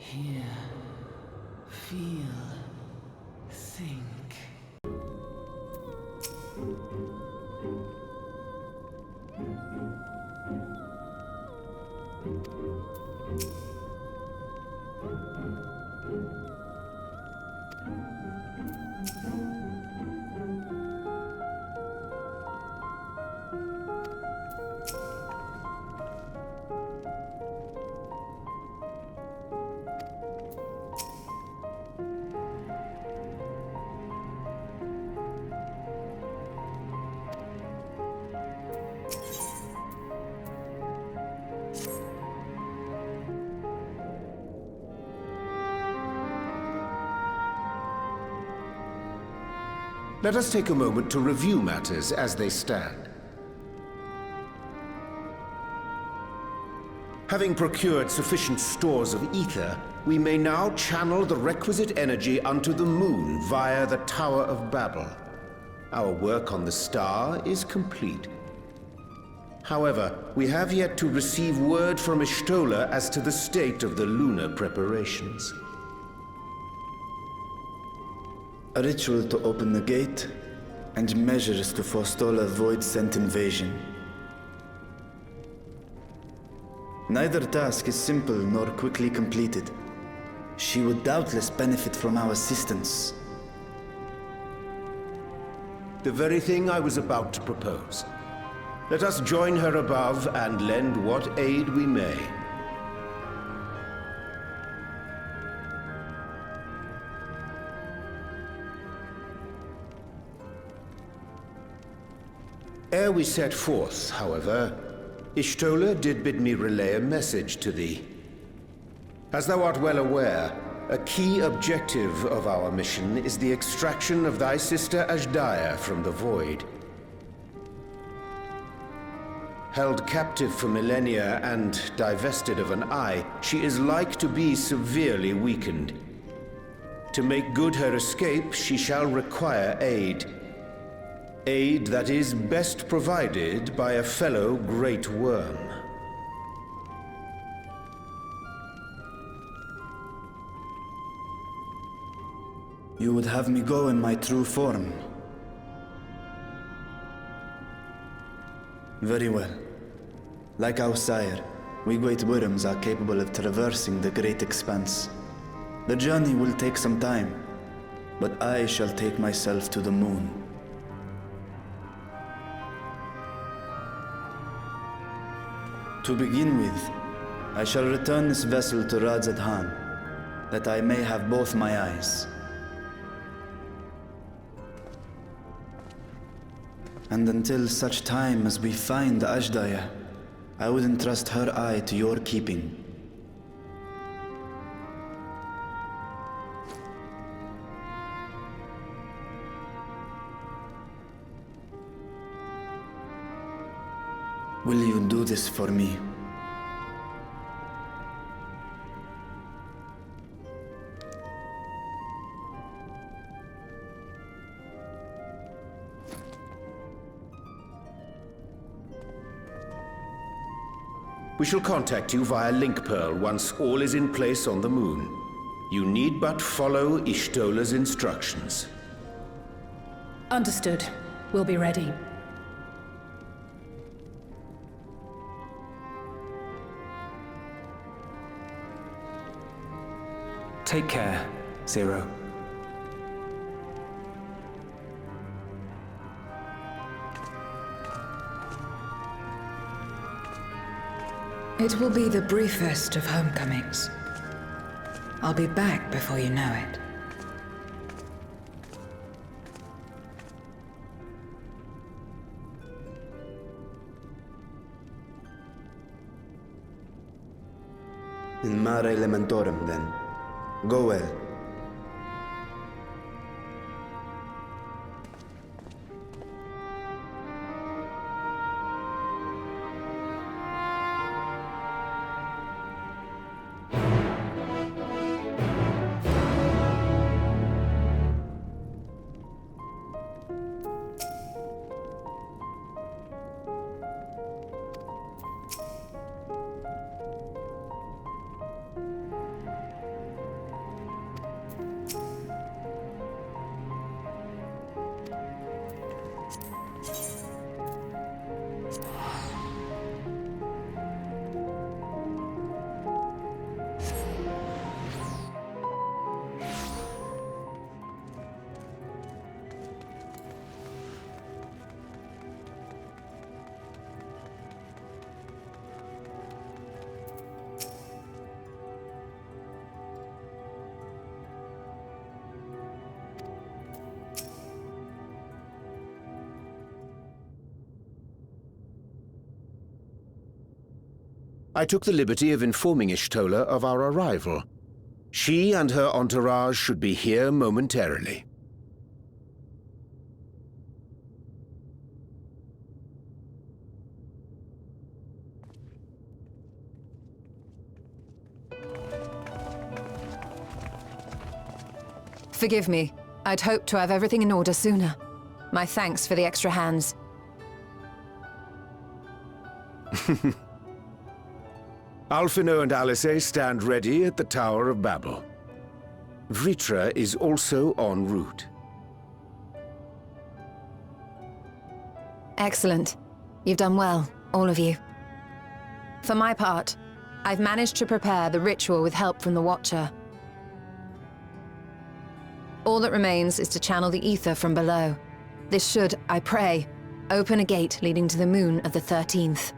Hear, feel, think. Let us take a moment to review matters as they stand. Having procured sufficient stores of ether, we may now channel the requisite energy unto the moon via the Tower of Babel. Our work on the star is complete. However, we have yet to receive word from Y'shtola as to the state of the lunar preparations. A ritual to open the gate, and measures to forestall a void-sent invasion. Neither task is simple nor quickly completed. She would doubtless benefit from our assistance. The very thing I was about to propose. Let us join her above and lend what aid we may. Ere we set forth, however, Y'shtola did bid me relay a message to thee. As thou art well aware, a key objective of our mission is the extraction of thy sister Azhdaya from the Void. Held captive for millennia and divested of an eye, she is like to be severely weakened. To make good her escape, she shall require aid. Aid that is best provided by a fellow Great Worm. You would have me go in my true form. Very well. Like our sire, we Great Worms are capable of traversing the Great Expanse. The journey will take some time, but I shall take myself to the moon. To begin with, I shall return this vessel to Haam, that I may have both my eyes. And until such time as we find Azhdaya, I would entrust her eye to your keeping. Will you do this for me? We shall contact you via Link Pearl once all is in place on the moon. You need but follow Y'shtola's instructions. Understood. We'll be ready. Take care, Zero. It will be the briefest of homecomings. I'll be back before you know it. In mare elementorum, then. Go well. I took the liberty of informing Ishtola of our arrival. She and her entourage should be here momentarily. Forgive me. I'd hoped to have everything in order sooner. My thanks for the extra hands. Alphino and Alice stand ready at the Tower of Babel. Vritra is also en route. Excellent. You've done well, all of you. For my part, I've managed to prepare the ritual with help from the Watcher. All that remains is to channel the ether from below. This should, I pray, open a gate leading to the moon of the 13th.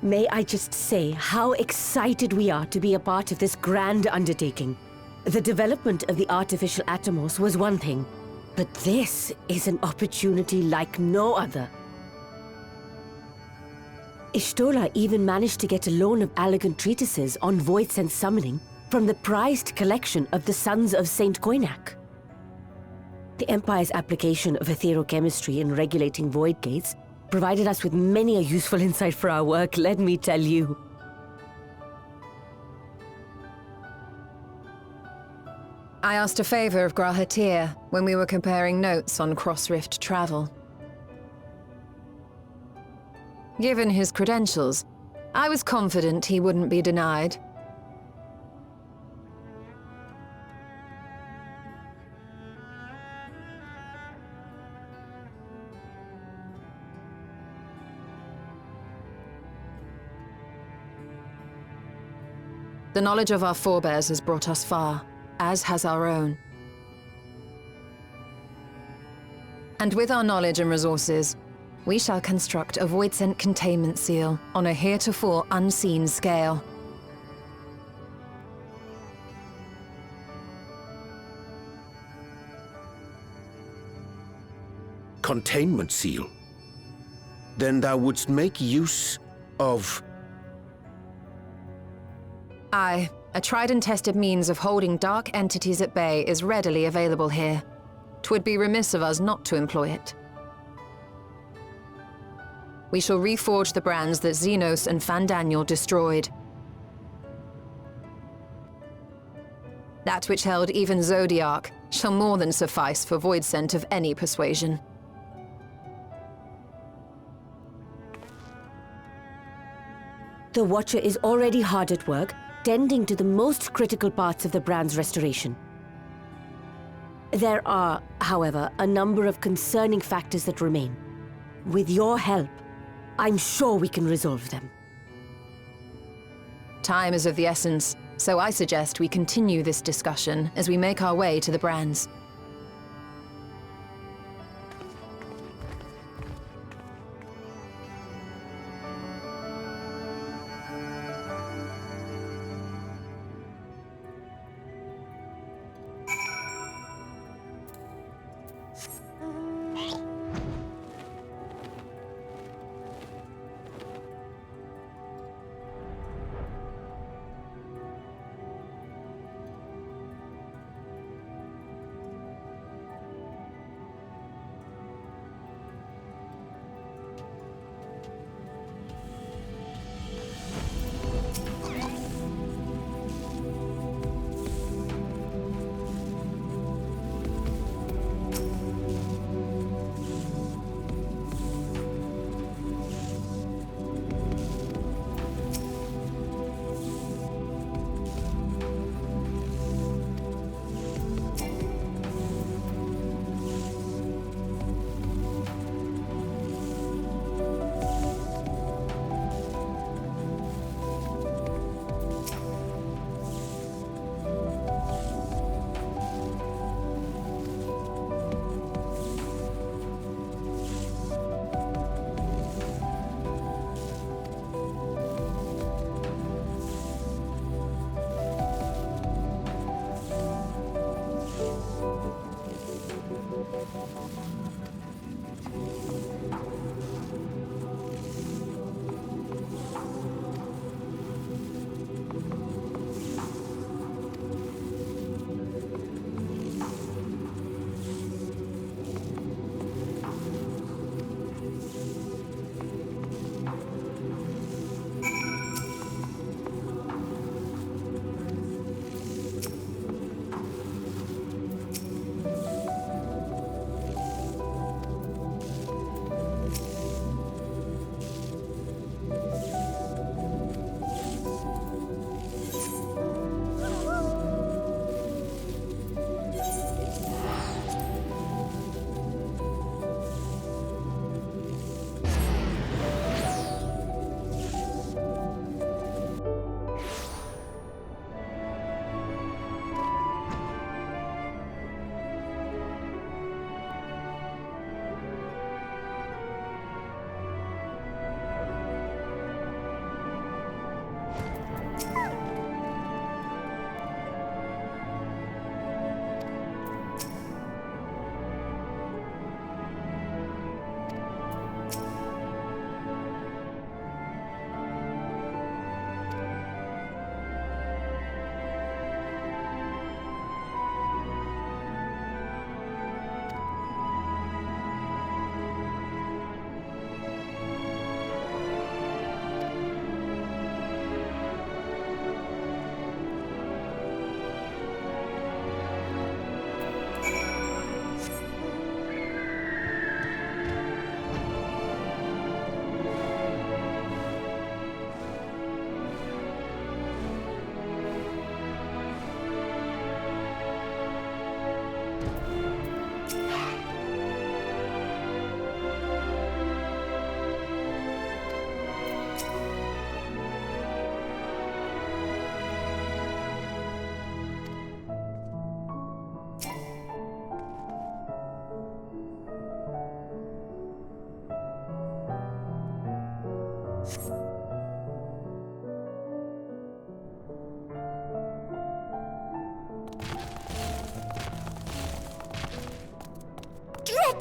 May I just say how excited we are to be a part of this grand undertaking. The development of the artificial Atomos was one thing, but this is an opportunity like no other. Ishtola even managed to get a loan of elegant treatises on void sense summoning from the prized collection of the Sons of Saint Koinak. The Empire's application of etherochemistry in regulating void gates provided us with many a useful insight for our work, let me tell you. I asked a favor of Gralhatir when we were comparing notes on cross-rift travel. Given his credentials, I was confident he wouldn't be denied. The knowledge of our forebears has brought us far, as has our own. And with our knowledge and resources, we shall construct a void-sent containment seal on a heretofore unseen scale. Containment seal? Then thou wouldst make use of... Aye, a tried and tested means of holding dark entities at bay is readily available here. 'Twould be remiss of us not to employ it. We shall reforge the brands that Xenos and Fandaniel destroyed. That which held even Zodiac shall more than suffice for void scent of any persuasion. The Watcher is already hard at work, tending to the most critical parts of the brand's restoration. There are, however, a number of concerning factors that remain. With your help, I'm sure we can resolve them. Time is of the essence, so I suggest we continue this discussion as we make our way to the brands.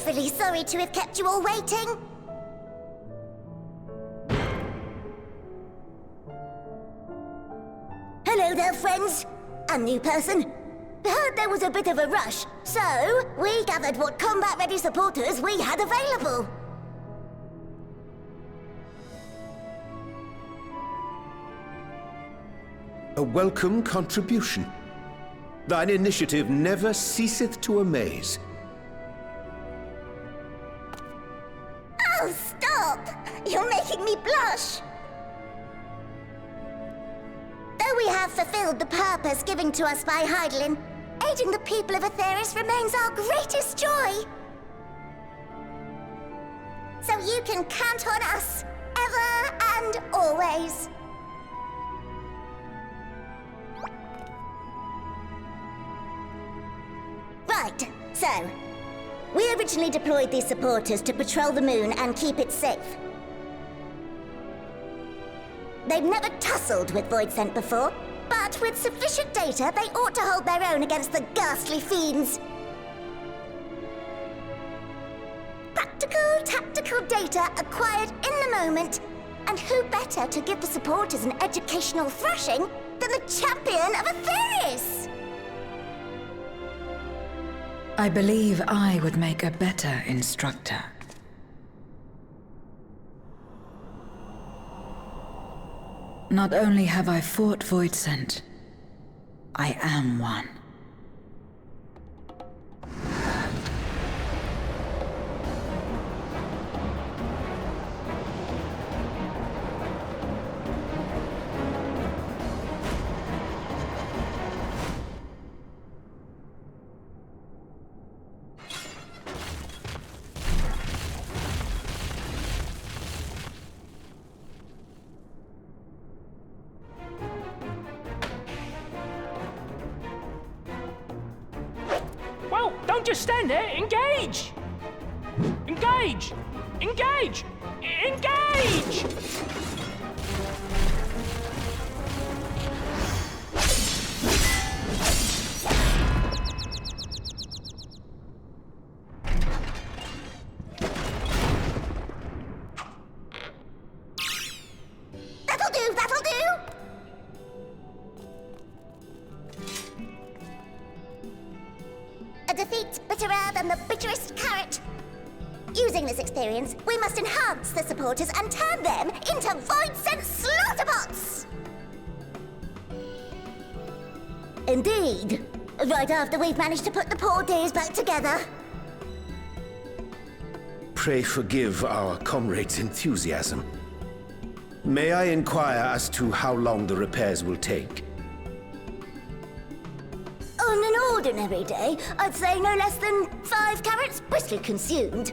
dreadfully sorry to have kept you all waiting. Hello there, friends. A new person. Heard there was a bit of a rush, so we gathered what combat-ready supporters we had available. A welcome contribution. Thine initiative never ceaseth to amaze. Oh, stop! You're making me blush! Though we have fulfilled the purpose given to us by Heidelin, aiding the people of Aetheris remains our greatest joy. So you can count on us, ever and always. Right, so, we originally deployed these supporters to patrol the moon and keep it safe. They've never tussled with Voidsent before, but with sufficient data, they ought to hold their own against the ghastly fiends. Practical, tactical data acquired in the moment, and who better to give the supporters an educational thrashing than the champion of Aetheris? I believe I would make a better instructor. Not only have I fought Voidsent, I am one. Don't just stand there, engage! Engage! Engage! Engage! That'll do, that'll do! A defeat bitterer than the bitterest carrot. Using this experience, we must enhance the supporters and turn them into Voidsent slaughterbots! Indeed. Right after we've managed to put the poor dears back together. Pray forgive our comrade's enthusiasm. May I inquire as to how long the repairs will take? On an ordinary day, I'd say no less than 5 carrots briskly consumed.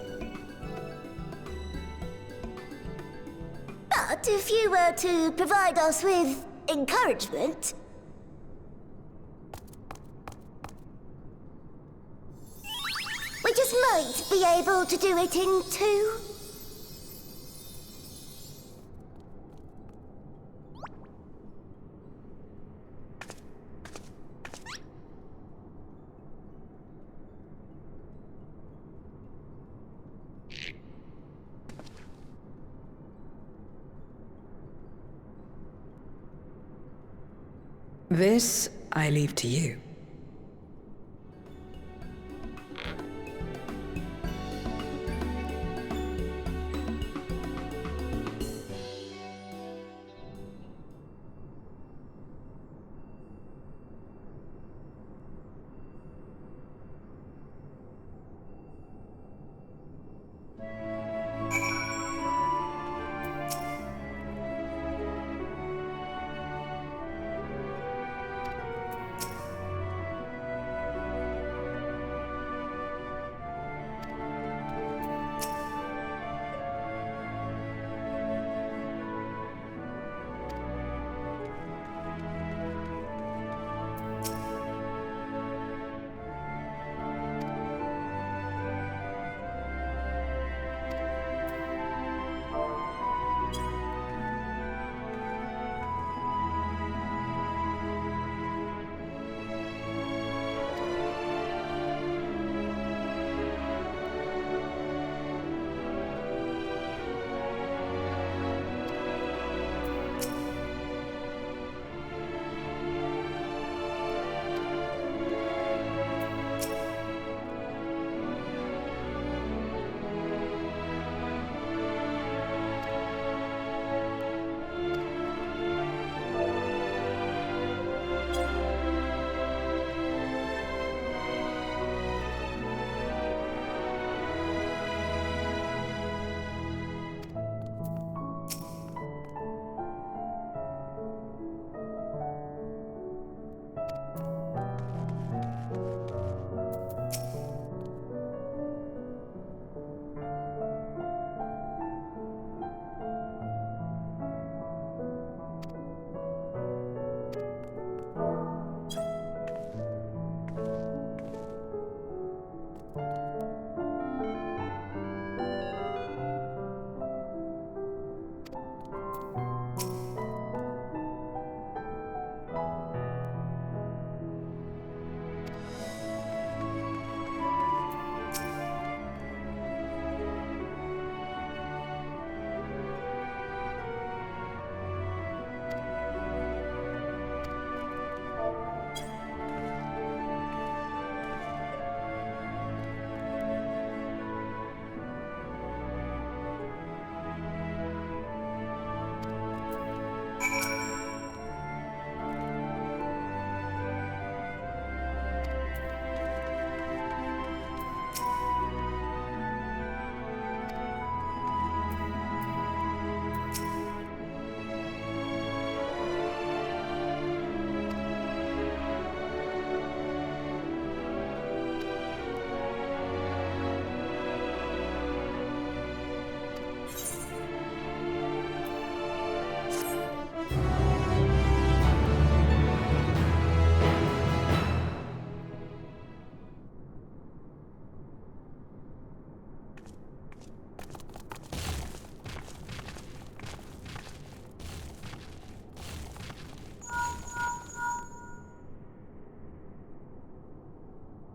But if you were to provide us with encouragement... we just might be able to do it in 2. This I leave to you.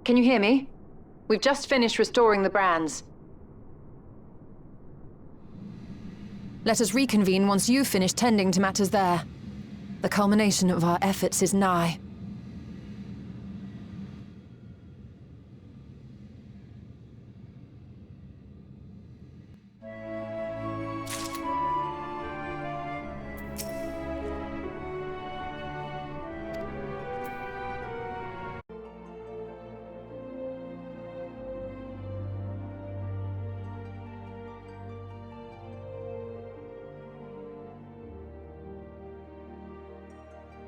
Can you hear me? We've just finished restoring the brands. Let us reconvene once you've finished tending to matters there. The culmination of our efforts is nigh.